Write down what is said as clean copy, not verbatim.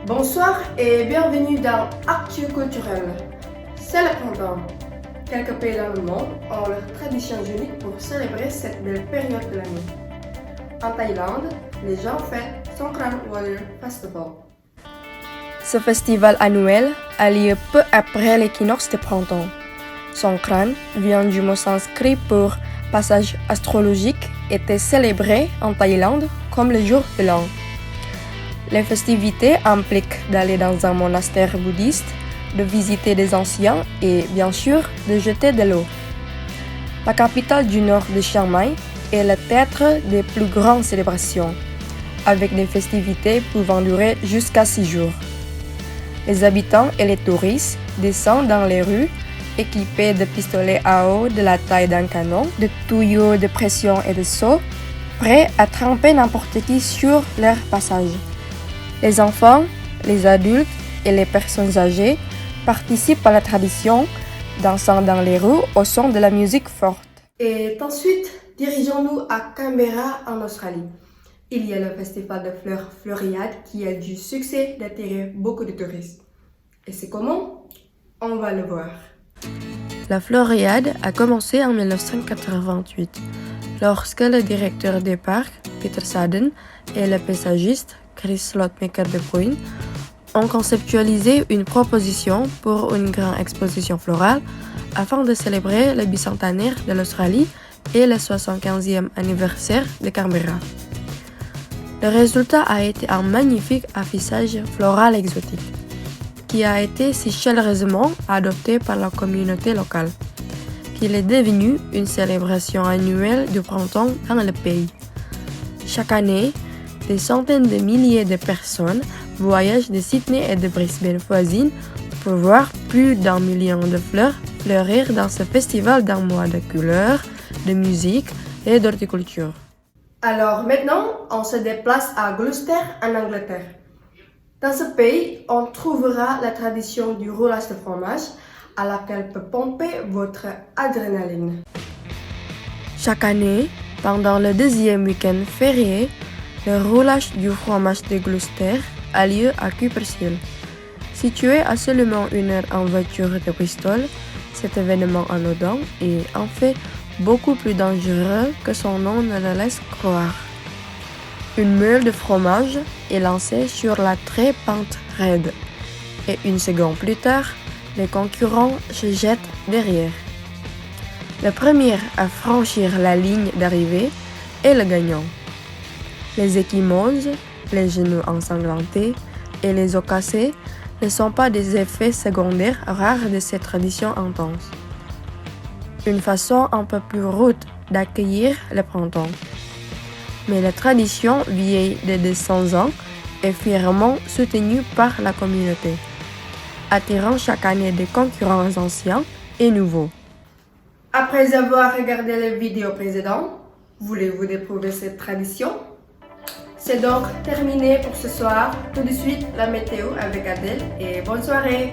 Bonsoir et bienvenue dans Actu Culturel. C'est le printemps. Quelques pays dans le monde ont leur tradition unique pour célébrer cette belle période de l'année. En Thaïlande, les gens fêtent Songkran Water Festival. Ce festival annuel a lieu peu après l'équinoxe de printemps. Songkran vient du mot sanskrit pour passage astrologique, était célébré en Thaïlande comme le jour de l'an. Les festivités impliquent d'aller dans un monastère bouddhiste, de visiter des anciens et, bien sûr, de jeter de l'eau. La capitale du nord de Chiang Mai est le théâtre des plus grandes célébrations, avec des festivités pouvant durer jusqu'à 6 jours. Les habitants et les touristes descendent dans les rues équipés de pistolets à eau de la taille d'un canon, de tuyaux de pression et de seaux, prêts à tremper n'importe qui sur leur passage. Les enfants, les adultes et les personnes âgées participent à la tradition, dansant dans les rues au son de la musique forte. Et ensuite, dirigeons-nous à Canberra en Australie. Il y a le festival de fleurs Floriade qui a du succès d'attirer beaucoup de touristes. Et c'est comment? On va le voir. La Floriade a commencé en 1988, lorsque le directeur des parcs, Peter Sadden, et le paysagiste, Chris Slotmaker de Bruin, ont conceptualisé une proposition pour une grande exposition florale afin de célébrer le bicentenaire de l'Australie et le 75e anniversaire de Canberra. Le résultat a été un magnifique affichage floral exotique, qui a été si chaleureusement adopté par la communauté locale, qu'il est devenu une célébration annuelle du printemps dans le pays. Chaque année, des centaines de milliers de personnes voyagent de Sydney et de Brisbane voisines pour voir plus d'1 million de fleurs fleurir dans ce festival d'un mois de couleurs, de musique et d'horticulture. Alors maintenant, on se déplace à Gloucester en Angleterre. Dans ce pays, on trouvera la tradition du roulage de fromage à laquelle peut pomper votre adrénaline. Chaque année, pendant le deuxième week-end férié, le roulage du fromage de Gloucester a lieu à Cooper's Hill. Situé à seulement 1 heure en voiture de Bristol, cet événement anodin est en fait beaucoup plus dangereux que son nom ne le laisse croire. Une meule de fromage est lancée sur la très pente raide et 1 seconde plus tard, les concurrents se jettent derrière. Le premier à franchir la ligne d'arrivée est le gagnant. Les ecchymoses, les genoux ensanglantés et les os cassés ne sont pas des effets secondaires rares de cette tradition intense. Une façon un peu plus rude d'accueillir le printemps. Mais la tradition vieille de 200 ans est fièrement soutenue par la communauté, attirant chaque année des concurrents anciens et nouveaux. Après avoir regardé les vidéos précédentes, voulez-vous découvrir cette tradition? C'est donc terminé pour ce soir. Tout de suite, la météo avec Adèle et bonne soirée!